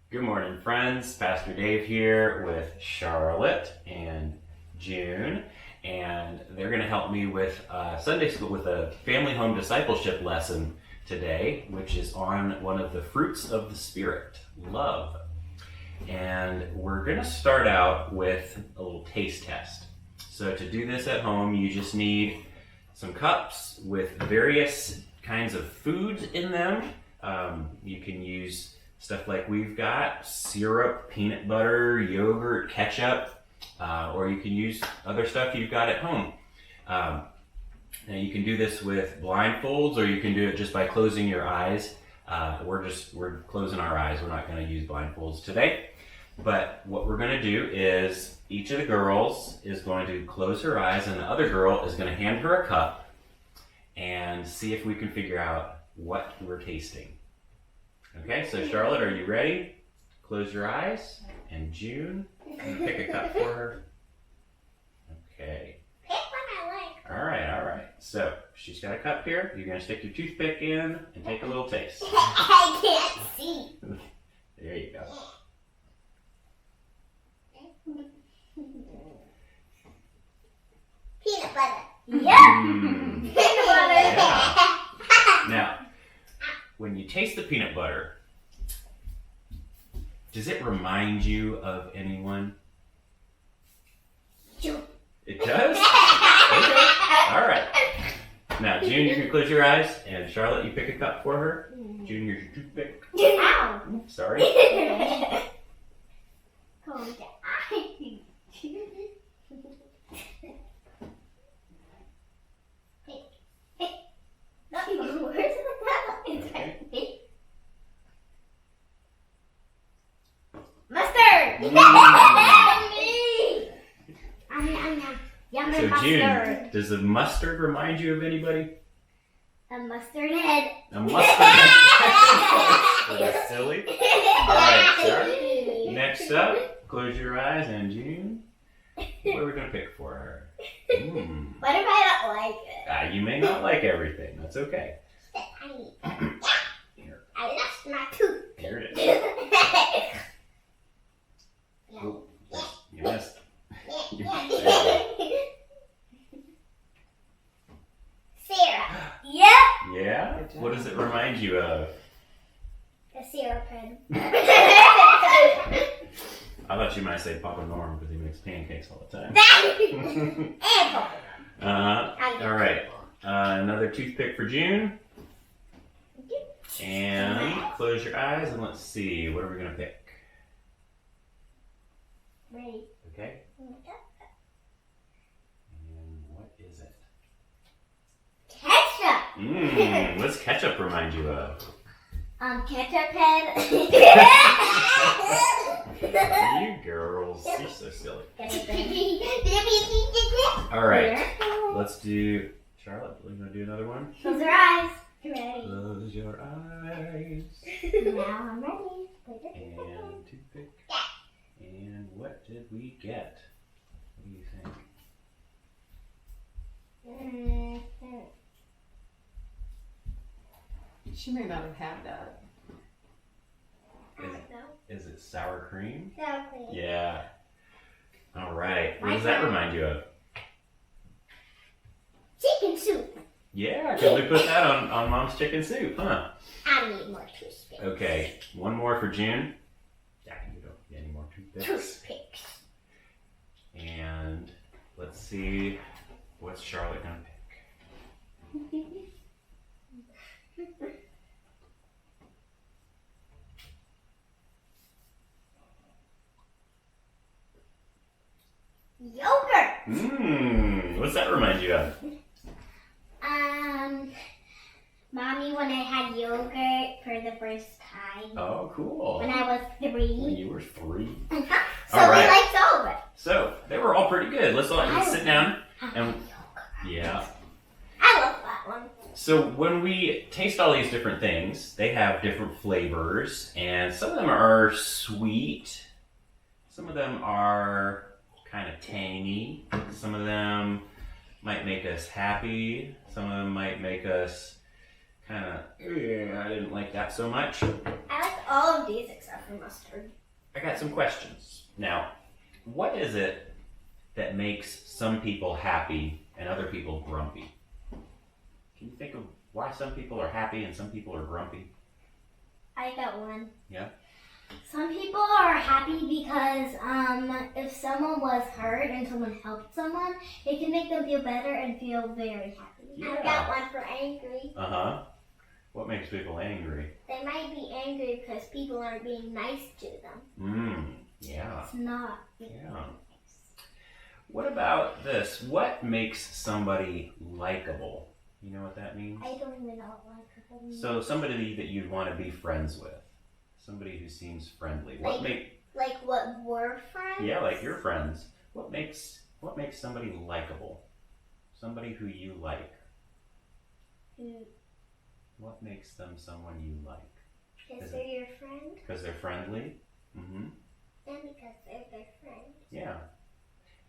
Good morning, friends. Pastor Dave here with Charlotte and June, and they're going to help me with Sunday school with a family home discipleship lesson today, which is on one of the fruits of the Spirit, love. And we're going to start out with a little taste test. So to do this at home, you just need some cups with various kinds of foods in them. You can use stuff like we've got, syrup, peanut butter, yogurt, ketchup, or you can use other stuff you've got at home. Now you can do this with blindfolds, or you can do it just by closing your eyes. We're closing our eyes. We're not going to use blindfolds today. But what we're going to do is each of the girls is going to close her eyes, and the other girl is going to hand her a cup and see if we can figure out what we're tasting. Okay, so Charlotte, are you ready? Close your eyes. And June, can you pick a cup for her? Okay. Pick one I like. All right. So she's got a cup here. You're going to stick your toothpick in and take a little taste. I can't see. There you go. Peanut butter. Yeah. Peanut butter. Yeah. Now, when you taste the peanut butter, does it remind you of anyone? You. It does? Okay. All right. Now, June, you can close your eyes, and Charlotte, you pick a cup for her. June, here's your toothpick. Ow. Oops, sorry. Close your eyes. Mustard! Yummy So, mustard. June, does the mustard remind you of anybody? A mustard head. A mustard head? That's silly. All right, sorry. Next up, close your eyes, and June, what are we going to pick for her? What if I don't like it? You may not like everything. That's okay. Here, I lost my tooth. here it is. Oh, you missed. Syrup. Yep. Yeah? What does it remind you of? The syrup head. I thought you might say Papa Norm because he makes pancakes all the time. All right. Another toothpick for June. And close your eyes and let's see. What are we going to pick? Ready. Okay. And what is it? Ketchup. What's ketchup remind you of? Ketchup head. You girls, you're so silly. All All right. Let's do, Charlotte, we're going to do another one. Close your eyes. Ready. Close your eyes. Now I'm ready. And toothpick. And what did we get? What do you think? She may not have had that. Is it sour cream? Sour cream. Yeah. All right. What does that remind you of? Chicken soup. Yeah, because we put that on Mom's chicken soup, huh? I need more toothpicks. Okay, one more for June. Yeah, you don't get any more toothpicks. Toothpicks. And let's see, what's Charlotte gonna pick? Yogurt. What's that remind you of? Mommy, when I had yogurt for the first time. Oh, cool. When I was 3. When you were 3. So All right. we liked all of it. So they were all pretty good. Let's sit down. And yeah. I love that one. So when we taste all these different things, they have different flavors, and some of them are sweet. Some of them are kind of tangy. Some of them might make us happy. Some of them might make us kind of, I didn't like that so much. I like all of these except for mustard. I got some questions. Now, what is it that makes some people happy and other people grumpy? Can you think of why some people are happy and some people are grumpy? I got one. Yeah? Some people are happy because if someone was hurt and someone helped someone, it can make them feel better and feel very happy. Yeah. I got one for angry. Uh-huh. What makes people angry? They might be angry because people aren't being nice to them. Yeah. It's not. Yeah. What about this? What makes somebody likable? You know what that means? I don't even know what likable means. So somebody that you'd want to be friends with. Somebody who seems friendly. Like what we're friends? Yeah, like your friends. What makes somebody likable? Somebody who you like. What makes them someone you like? Because they're your friend. Because they're friendly? Mm-hmm. And because they're their friend. Yeah.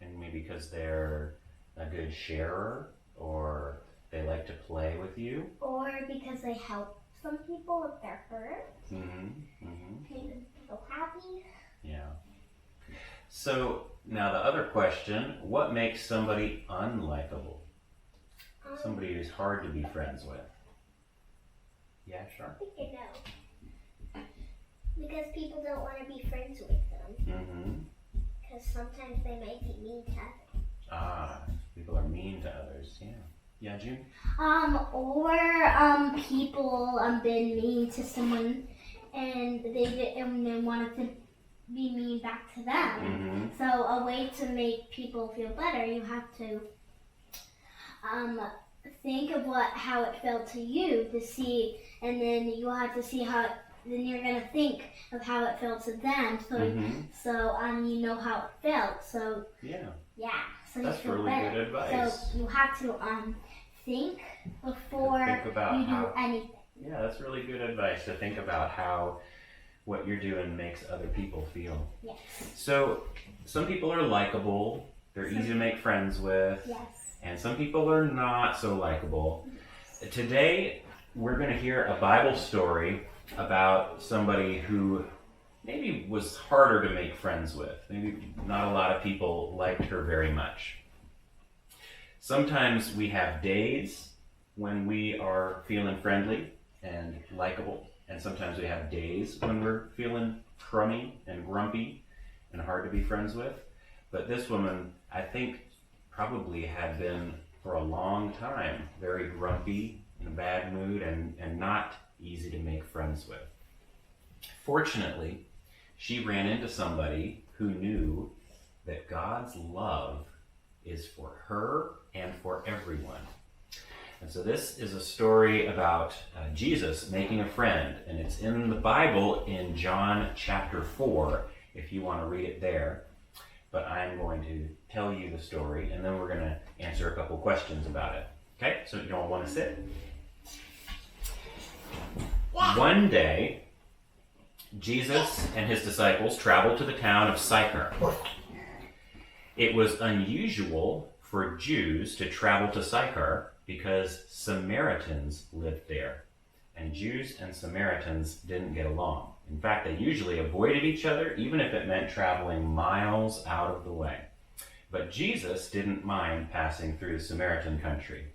And maybe because they're a good sharer, or they like to play with you. Or because they help some people if they're hurt. Make them feel happy. Yeah. So now the other question, what makes somebody unlikable? Somebody who's hard to be friends with. Yeah, sure. I think I know. Because people don't want to be friends with them. Because sometimes they might be mean to others. People are mean to others. Yeah. Yeah, June? Or people been mean to someone and they wanted to be mean back to them. So a way to make people feel better, you have to think of how it felt to you to see, and then you have to see then you're gonna think of how it felt to them. So you know how it felt. So yeah. So that's you feel really better. good advice. So you have to think before you do anything. Yeah, that's really good advice, to think about how what you're doing makes other people feel. Yes. So some people are likable, they're easy to make friends with. Yes. And some people are not so likable. Today we're going to hear a Bible story about somebody who maybe was harder to make friends with. Maybe not a lot of people liked her very much. Sometimes we have days when we are feeling friendly and likable, and sometimes we have days when we're feeling crummy and grumpy and hard to be friends with. But this woman, I think, probably had been for a long time very grumpy, in a bad mood, and not easy to make friends with. Fortunately, she ran into somebody who knew that God's love is for her and for everyone. And so this is a story about Jesus making a friend, and it's in the Bible in John chapter 4, if you want to read it there. But I'm going to tell you the story, and then we're going to answer a couple questions about it. Okay, so you all want to sit? One day, Jesus and his disciples traveled to the town of Sychar. It was unusual for Jews to travel to Sychar because Samaritans lived there, and Jews and Samaritans didn't get along. In fact, they usually avoided each other, even if it meant traveling miles out of the way. But Jesus didn't mind passing through Samaritan country.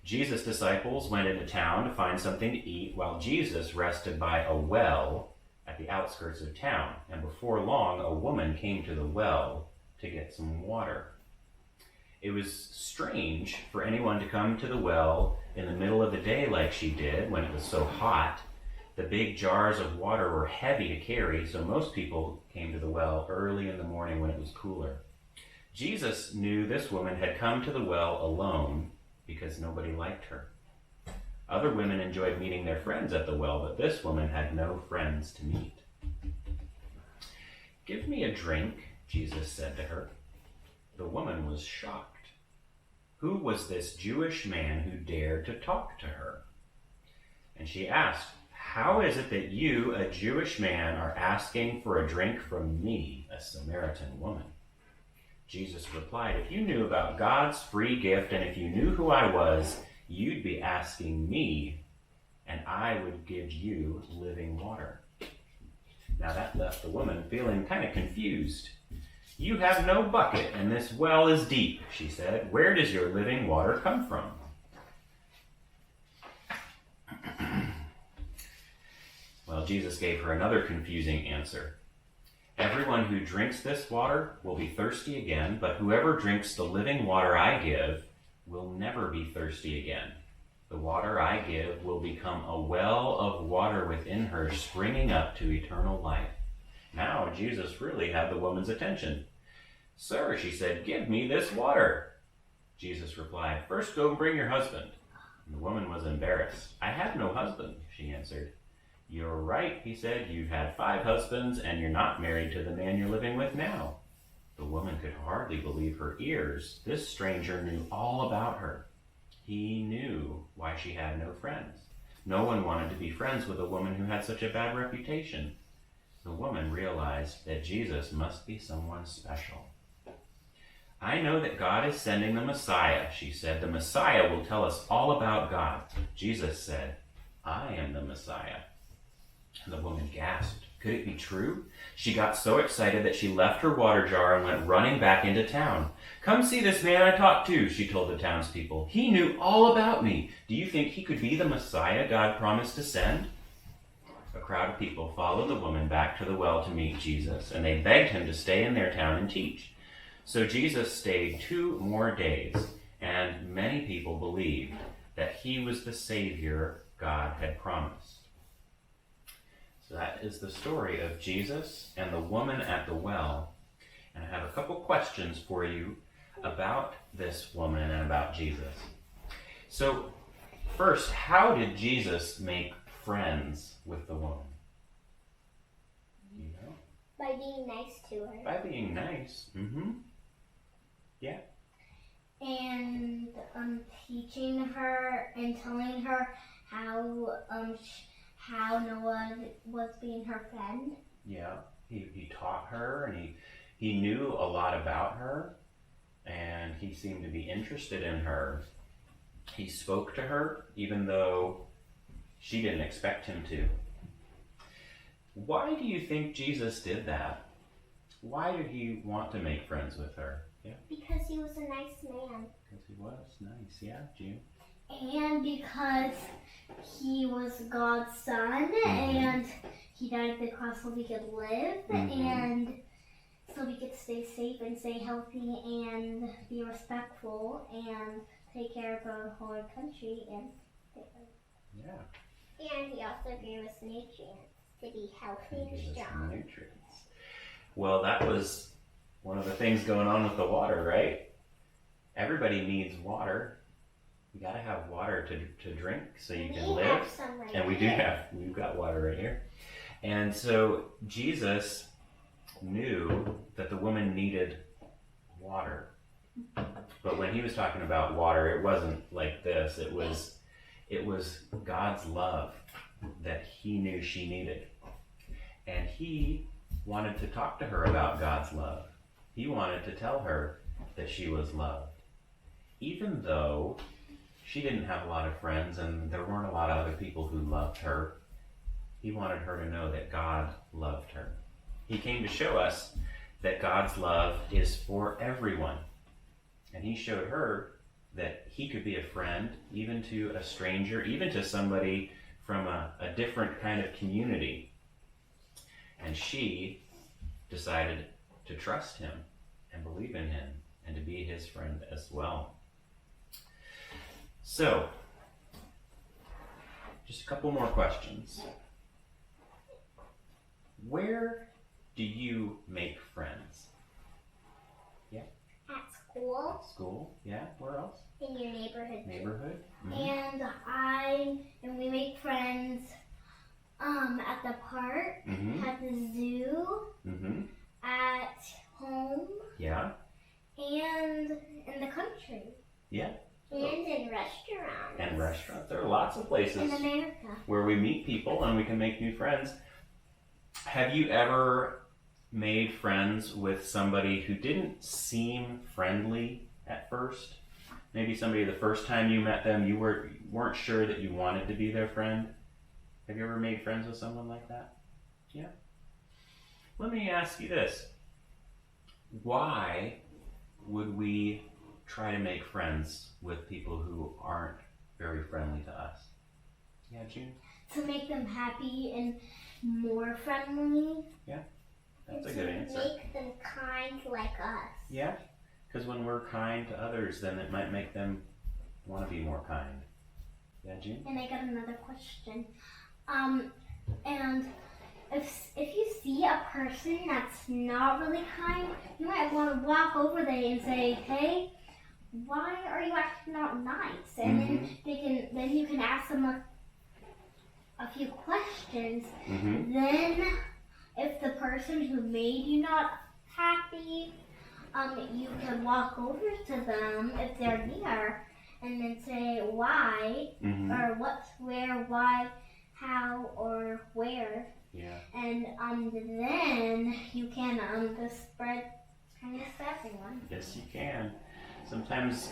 Jesus' disciples went into town to find something to eat while Jesus rested by a well at the outskirts of town. And before long, a woman came to the well to get some water. It was strange for anyone to come to the well in the middle of the day like she did when it was so hot. The big jars of water were heavy to carry, so most people came to the well early in the morning when it was cooler. Jesus knew this woman had come to the well alone because nobody liked her. Other women enjoyed meeting their friends at the well, but this woman had no friends to meet. "Give me a drink," Jesus said to her. The woman was shocked. Who was this Jewish man who dared to talk to her? And she asked, "How is it that you, a Jewish man, are asking for a drink from me, a Samaritan woman?" Jesus replied, "If you knew about God's free gift, and if you knew who I was, you'd be asking me, and I would give you living water." Now that left the woman feeling kind of confused. "You have no bucket, and this well is deep," she said. "Where does your living water come from?" Well, Jesus gave her another confusing answer. "Everyone who drinks this water will be thirsty again, but whoever drinks the living water I give will never be thirsty again. The water I give will become a well of water within her, springing up to eternal life." Now Jesus really had the woman's attention. "Sir," she said, "give me this water." Jesus replied, "First go and bring your husband." And the woman was embarrassed. "I have no husband," she answered. "You're right," he said. "You've had 5 husbands, and you're not married to the man you're living with now." The woman could hardly believe her ears. This stranger knew all about her. He knew why she had no friends. No one wanted to be friends with a woman who had such a bad reputation. The woman realized that Jesus must be someone special. "I know that God is sending the Messiah," she said. "The Messiah will tell us all about God." Jesus said, "I am the Messiah." And the woman gasped. Could it be true? She got so excited that she left her water jar and went running back into town. "Come see this man I talked to," she told the townspeople. "He knew all about me. Do you think he could be the Messiah God promised to send?" A crowd of people followed the woman back to the well to meet Jesus, and they begged him to stay in their town and teach. So Jesus stayed 2 more days, and many people believed that he was the Savior God had promised. So that is the story of Jesus and the woman at the well. And I have a couple questions for you about this woman and about Jesus. So first, how did Jesus make friends with the woman? Do you know? By being nice to her. By being nice. Yeah. And teaching her and telling her how Noah was being her friend. Yeah. He taught her, and he knew a lot about her, and he seemed to be interested in her. He spoke to her even though she didn't expect him to. Why do you think Jesus did that? Why did he want to make friends with her? Yeah. Because he was a nice man. Because he was nice. Yeah, June. And because he was God's son, and he died at the cross so we could live, and so we could stay safe and stay healthy and be respectful and take care of our whole country and Yeah. And he also gave us nutrients to be healthy and He gave us strong. nutrients. Well, that was one of the things going on with the water, right? Everybody needs water. You got to have water to drink so you can live. Have some right And we've got water right here. And so Jesus knew that the woman needed water. But when he was talking about water, it wasn't like this. It was God's love that he knew she needed. And he wanted to talk to her about God's love. He wanted to tell her that she was loved. Even though she didn't have a lot of friends and there weren't a lot of other people who loved her, he wanted her to know that God loved her. He came to show us that God's love is for everyone. And he showed her that he could be a friend, even to a stranger, even to somebody from a different kind of community. And she decided to trust him and believe in him and to be his friend as well. So, just a couple more questions. Where do you make friends? Yeah? At school. School? Yeah? Where else? In your neighborhood. Neighborhood? Mm-hmm. And we make friends at the park, at the zoo, at home, Yeah? and in the country. Yeah? And in restaurants. And restaurants. There are lots of places In America. where we meet people and we can make new friends. Have you ever made friends with somebody who didn't seem friendly at first? Maybe somebody the first time you met them, you weren't sure that you wanted to be their friend. Have you ever made friends with someone like that? Yeah? let me ask you this. Why would we try to make friends with people who aren't very friendly to us? Yeah, June? To make them happy and more friendly. Yeah, that's a good answer. Make them kind like us. Yeah, because when we're kind to others, then it might make them want to be more kind. Yeah, June? And I got another question. And if you see a person that's not really kind, you might want to walk over there and say, "Hey, why are you acting not nice?" And then you can ask them a few questions. Then, if the person who made you not happy, you can walk over to them if they're near, and then say why, or what, where, why, how, or where. Yeah. And then you can just spread kind of sassy one. Yes, you can. Sometimes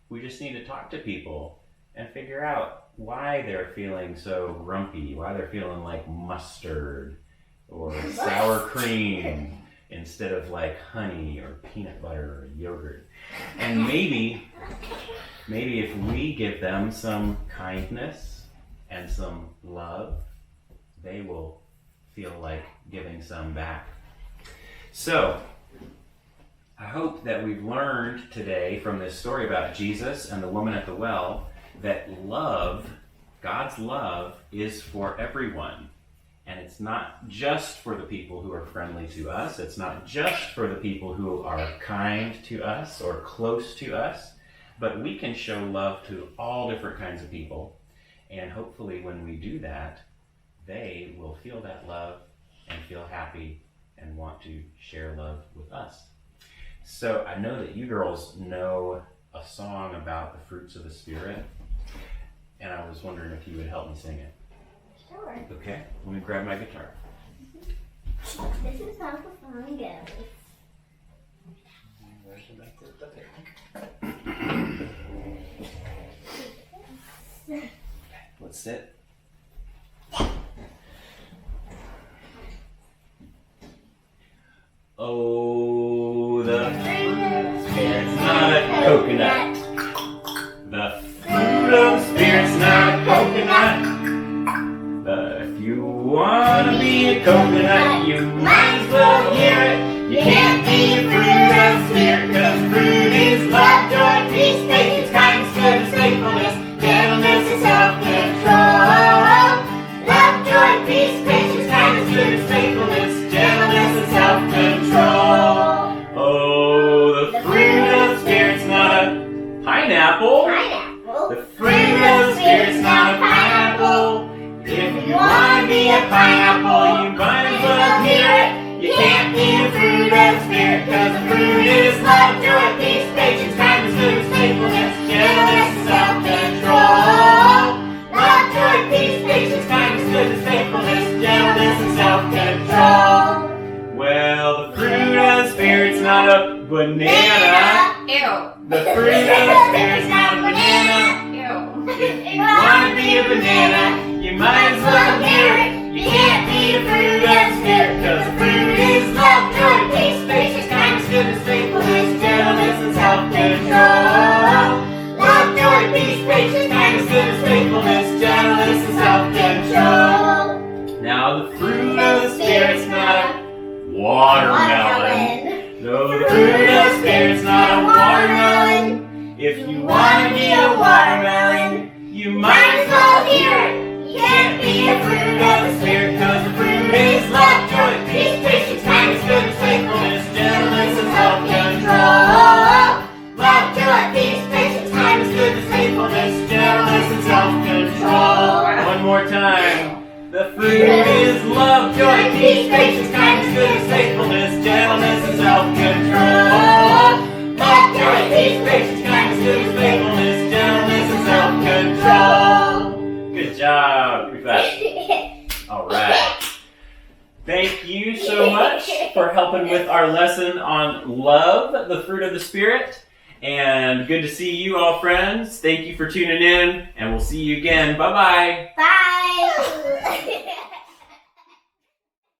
we just need to talk to people and figure out why they're feeling so grumpy, why they're feeling like mustard or sour cream instead of like honey or peanut butter or yogurt. And maybe if we give them some kindness and some love, they will feel like giving some back. So, I hope that we've learned today from this story about Jesus and the woman at the well that love, God's love, is for everyone. And it's not just for the people who are friendly to us. It's not just for the people who are kind to us or close to us. But we can show love to all different kinds of people. And hopefully when we do that, they will feel that love and feel happy and want to share love with us. So I know that you girls know a song about the fruits of the Spirit, and I was wondering if you would help me sing it. Sure. Okay, let me grab my guitar. This is how the song goes. Let's sit. Oh, the fruit of the Spirit's not a coconut. The fruit of the Spirit's not a coconut. But if you want to be a coconut, you might as well hear it. You can't be a fruit of the Spirit, 'cause fruit is love, joy, peace, patience, kindness, goodness, faithfulness, gentleness, and self-control. Love, joy, peace, patience, kindness, goodness, faithfulness, gentleness, and self-control. Oh, the fruit of the Spirit's not a pineapple. Pineapple. The fruit of the Spirit's not a pineapple. If you want to be a pineapple, you might as well hear it. You can't be a fruit of the Spirit, 'cause the fruit is love, joy, peace, patience, kindness, goodness, faithfulness, gentleness, and self-control. Love, joy, peace, patience, kindness, goodness, faithfulness, gentleness, and self-control. Well, the fruit of the Spirit's not a banana. Ew. The fruit of the Spirit's not a banana. Ew. If you want to be a banana, you might as well hear it. You can't be a fruit of the Spirit, 'cause the fruit is love, joy, peace, patience, kindness, goodness, faithfulness, gentleness, and self-control. Love, joy, peace, patience, kindness, goodness, faithfulness, gentleness, and self-control. Now the fruit of the Spirit's not a watermelon. No, the fruit of the Spirit's not a watermelon. If you want to be a watermelon, you might as well hear it. You can't be a fruit of the Spirit, 'cause the fruit is love, joy, peace, patience, kindness, goodness, faithfulness, gentleness, and self-control. Love, joy, peace, patience, kindness, goodness, faithfulness, gentleness, and self-control. One more time. The fruit is love, joy, peace, patience, kindness, goodness, faithfulness, gentleness, and self-control. Love, joy, peace, patience, kindness, goodness, faithfulness, gentleness, and self-control. Good job. Give me that. All right. Thank you so much for helping with our lesson on love, the fruit of the Spirit. And good to see you all, friends. Thank you for tuning in, and we'll see you again. Bye-bye. Bye.